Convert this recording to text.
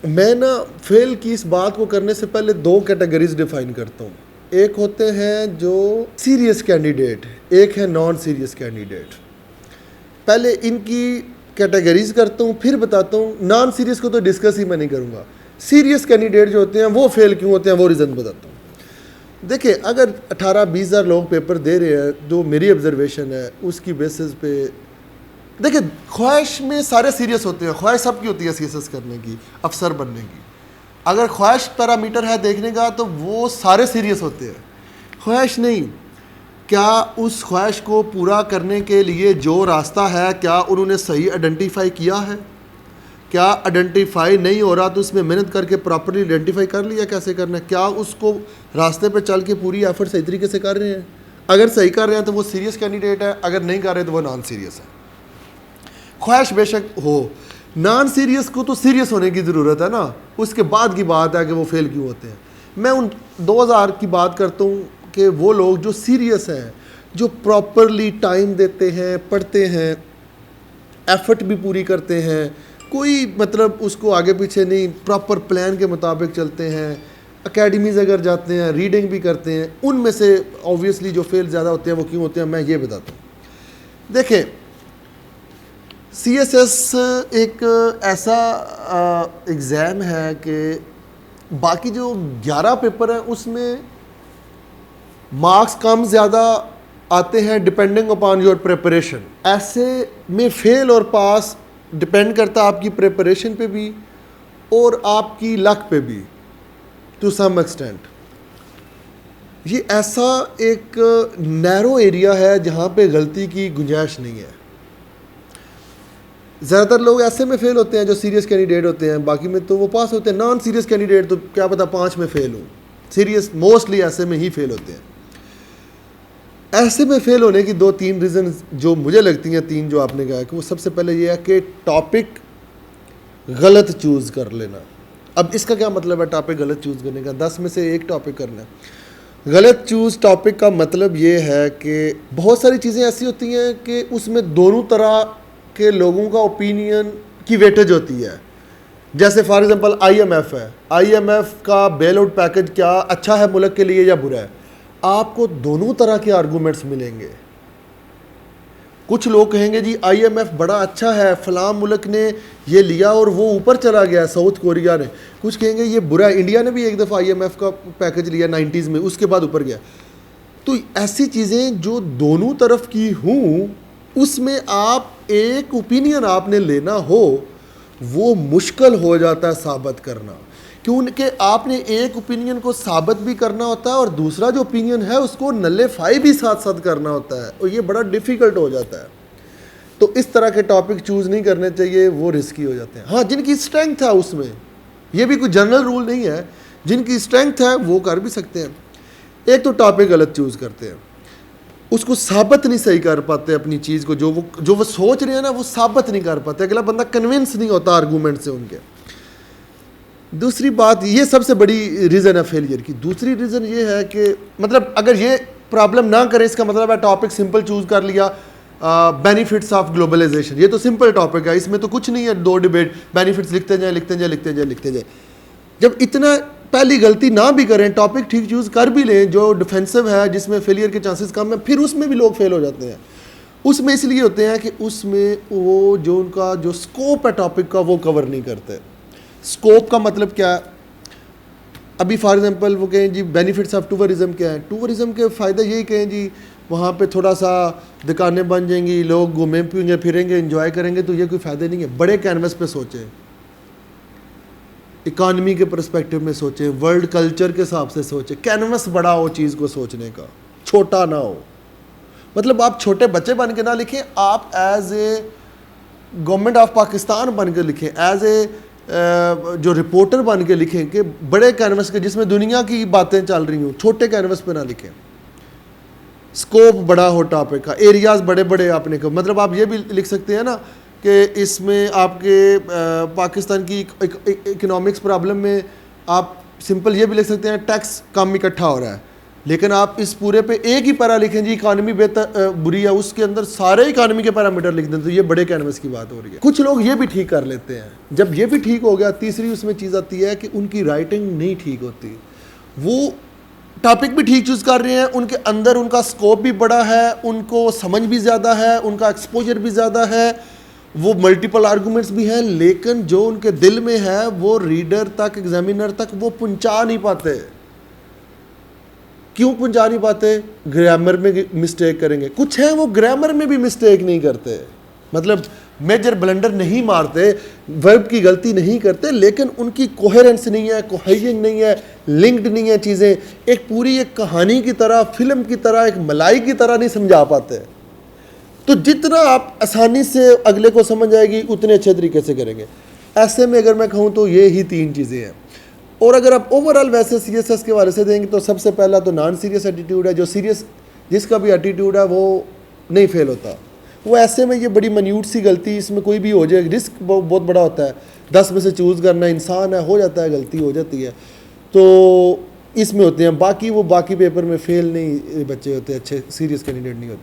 मैं ना फेल की इस बात को करने से पहले दो कैटेगरीज डिफाइन करता हूँ। एक होते हैं जो सीरियस कैंडिडेट, एक है नॉन सीरियस कैंडिडेट। पहले इनकी कैटेगरीज करता हूँ, फिर बताता हूँ। नॉन सीरियस को तो डिस्कस ही मैं नहीं करूँगा। सीरियस कैंडिडेट जो होते हैं वो फेल क्यों होते हैं वो रीज़न बताता हूँ। देखिए, अगर 18-20 हज़ार लोग पेपर दे रहे हैं, जो मेरी ऑब्जर्वेशन है उसकी बेसिस पे, देखिए ख्वाहिश में सारे सीरियस होते हैं। ख्वाहिश सबकी होती है सीएसएस करने की, अफसर बनने की। अगर ख्वाहिश पैरामीटर है देखने का तो वो सारे सीरियस होते हैं। ख्वाहिश नहीं, क्या उस ख्वाहिश को पूरा करने के लिए जो रास्ता है क्या उन्होंने सही आइडेंटिफाई किया है? क्या आइडेंटिफाई नहीं हो रहा तो उसमें मेहनत करके प्रॉपरली आइडेंटिफाई कर लिया कैसे करना है? क्या उसको रास्ते पे चल के पूरी एफर्ट सही तरीके से कर रहे हैं? अगर सही कर रहे हैं तो वो सीरियस कैंडिडेट है, अगर नहीं कर रहे तो वो नॉन सीरियस है। ख्वाहिश बेशक हो, नॉन सीरियस को तो सीरियस होने की ज़रूरत है ना, उसके बाद की बात है कि वो फेल क्यों होते हैं। मैं उन 2000 की बात करता हूँ कि वो लोग जो सीरियस हैं, जो प्रॉपरली टाइम देते हैं, पढ़ते हैं, एफर्ट भी पूरी करते हैं, कोई मतलब उसको आगे पीछे नहीं, प्रॉपर प्लान के मुताबिक चलते हैं, एकेडमीज़ अगर जाते हैं, रीडिंग भी करते हैं, उनमें से ऑब्वियसली जो फेल ज़्यादा होते हैं वो क्यों होते हैं मैं ये बताता हूँ। देखें, सीएसएस एक ऐसा एग्ज़ाम है कि बाकी जो 11 पेपर हैं उसमें मार्क्स कम ज़्यादा आते हैं डिपेंडिंग अपॉन योर प्रिपरेशन। ऐसे में फेल और पास डिपेंड करता है आपकी प्रिपरेशन पे भी और आपकी लक पे भी टू सम एक्सटेंट। ये ऐसा एक नैरो एरिया है जहाँ पे गलती की गुंजाइश नहीं है। ज़्यादातर लोग ऐसे में फेल होते हैं जो सीरियस कैंडिडेट होते हैं, बाकी में तो वो पास होते हैं। नॉन सीरियस कैंडिडेट तो क्या पता 5 में फेल हो, सीरियस मोस्टली ऐसे में ही फेल होते हैं। ऐसे में फेल होने की 2-3 रीज़न जो मुझे लगती हैं, 3 जो आपने कहा कि वो सबसे पहले ये है कि टॉपिक गलत चूज़ कर लेना। अब इसका क्या मतलब है टॉपिक गलत चूज़ करने का? 10 में से एक टॉपिक करना है। गलत चूज़ टॉपिक का मतलब ये है कि बहुत सारी चीज़ें ऐसी होती हैं कि उसमें दोनों तरह के लोगों का ओपिनियन की वेटेज होती है। जैसे फॉर एग्जांपल आईएमएफ है, आईएमएफ का बेल आउट पैकेज क्या अच्छा है मुल्क के लिए या बुरा है? आपको दोनों तरह के आर्गूमेंट्स मिलेंगे। कुछ लोग कहेंगे जी आईएमएफ बड़ा अच्छा है, फलां मुल्क ने ये लिया और वो ऊपर चला गया, साउथ कोरिया ने। कुछ कहेंगे ये बुरा है, इंडिया ने भी एक दफ़ा आईएमएफ का पैकेज लिया 90s में, उसके बाद ऊपर गया। तो ऐसी चीज़ें जो दोनों तरफ की हों, उसमें आप एक ओपिनियन आपने लेना हो, वो मुश्किल हो जाता है साबित करना, क्योंकि आपने एक ओपिनियन को साबित भी करना होता है और दूसरा जो ओपिनियन है उसको नल्लीफाई भी साथ साथ करना होता है, और ये बड़ा डिफ़िकल्ट हो जाता है। तो इस तरह के टॉपिक चूज़ नहीं करने चाहिए, वो रिस्की हो जाते हैं। हाँ, जिनकी स्ट्रेंथ है उसमें, ये भी कोई जनरल रूल नहीं है, जिनकी स्ट्रेंथ है वो कर भी सकते हैं। एक तो टॉपिक गलत चूज़ करते हैं, उसको साबित नहीं सही कर पाते अपनी चीज़ को, जो वो सोच रहे हैं ना वो साबित नहीं कर पाते, अगला बंदा कन्विंस नहीं होता आर्गूमेंट से उनके। दूसरी बात, ये सबसे बड़ी रीज़न है फेलियर की। दूसरी रीज़न ये है कि मतलब अगर ये प्रॉब्लम ना करें, इसका मतलब है टॉपिक सिंपल चूज़ कर लिया, बेनिफिट्स ऑफ ग्लोबलाइजेशन, ये तो सिंपल टॉपिक है, इसमें तो कुछ नहीं है, 2 डिबेट, बेनिफिट्स लिखते जाए लिखते जाए लिखते जाए लिखते जाए। जब इतना पहली गलती ना भी करें, टॉपिक ठीक चूज़ कर भी लें जो डिफेंसिव है, जिसमें फेलियर के चांसेस कम है, फिर उसमें भी लोग फेल हो जाते हैं। उसमें इसलिए होते हैं कि उसमें वो जो उनका जो स्कोप है टॉपिक का वो कवर नहीं करते। स्कोप का मतलब क्या है? अभी फॉर एग्जांपल वो कहें जी बेनिफिट्स ऑफ टूरिज्म क्या है, टूरिज्म के फ़ायदे यही कहें जी वहाँ पे थोड़ा सा दुकानें बन जाएंगी, लोग घूमें पीएंगे फिरेंगे एंजॉय करेंगे, तो ये कोई फ़ायदे नहीं है। बड़े कैनवस पे सोचें, इकानमी के पर्सपेक्टिव में सोचें, वर्ल्ड कल्चर के हिसाब से सोचें। कैनवस बड़ा हो चीज़ को सोचने का, छोटा ना हो। मतलब आप छोटे बच्चे बन के ना लिखें, आप as a government of Pakistan बन के लिखें, एज ए जो रिपोर्टर बन के लिखें कि बड़े कैनवस के जिसमें दुनिया की बातें चल रही हों, छोटे कैनवस पे ना लिखें। स्कोप बड़ा हो टॉपिक का, एरियाज़ बड़े बड़े आपने को, मतलब आप ये भी लिख सकते हैं ना कि इसमें आपके पाकिस्तान की इकोनॉमिक्स प्रॉब्लम में आप सिंपल ये भी लिख सकते हैं टैक्स कम इकट्ठा हो रहा है, लेकिन आप इस पूरे पे एक ही पैरा लिखें जी इकानमी बेहतर बुरी है, उसके अंदर सारे इकानमी के पैरामीटर लिख दें, तो ये बड़े कैनवस की बात हो रही है। कुछ लोग ये भी ठीक कर लेते हैं। जब ये भी ठीक हो गया, तीसरी उसमें चीज़ आती है कि उनकी राइटिंग नहीं ठीक होती। वो टॉपिक भी ठीक चूज़ कर रहे हैं, उनके अंदर उनका स्कोप भी बड़ा है, उनको समझ भी ज़्यादा है, उनका एक्सपोजर भी ज़्यादा है, वो मल्टीपल आर्गूमेंट्स भी हैं, लेकिन जो उनके दिल में है वो रीडर तक, एग्जामिनर तक वो पहुंचा नहीं पाते। क्यों पहुंचा नहीं पाते? ग्रामर में मिस्टेक करेंगे। कुछ हैं वो ग्रामर में भी मिस्टेक नहीं करते, मतलब मेजर ब्लंडर नहीं मारते, वर्ब की गलती नहीं करते, लेकिन उनकी कोहेरेंस नहीं है, कोहेजन नहीं है, लिंक्ड नहीं है चीज़ें, एक पूरी एक कहानी की तरह, फिल्म की तरह, एक मलाई की तरह नहीं समझा पाते। तो जितना आप आसानी से अगले को समझ आएगी उतने अच्छे तरीके से करेंगे। ऐसे में अगर मैं कहूँ तो ये ही 3 चीज़ें हैं। और अगर आप ओवरऑल वैसे CSS के वाले से देंगे तो सबसे पहला तो नॉन सीरियस एटीट्यूड है। जो सीरियस जिसका भी एटीट्यूड है वो नहीं फेल होता। वो ऐसे में ये बड़ी मन्यूट सी गलती, इसमें कोई भी हो जाए, रिस्क बहुत बड़ा होता है। 10 में से चूज़ करना, इंसान है, हो जाता है, गलती हो जाती है, तो इसमें होते हैं। बाकी वो बाकी पेपर में फेल नहीं बच्चे होते, अच्छे सीरियस कैंडिडेट नहीं होते।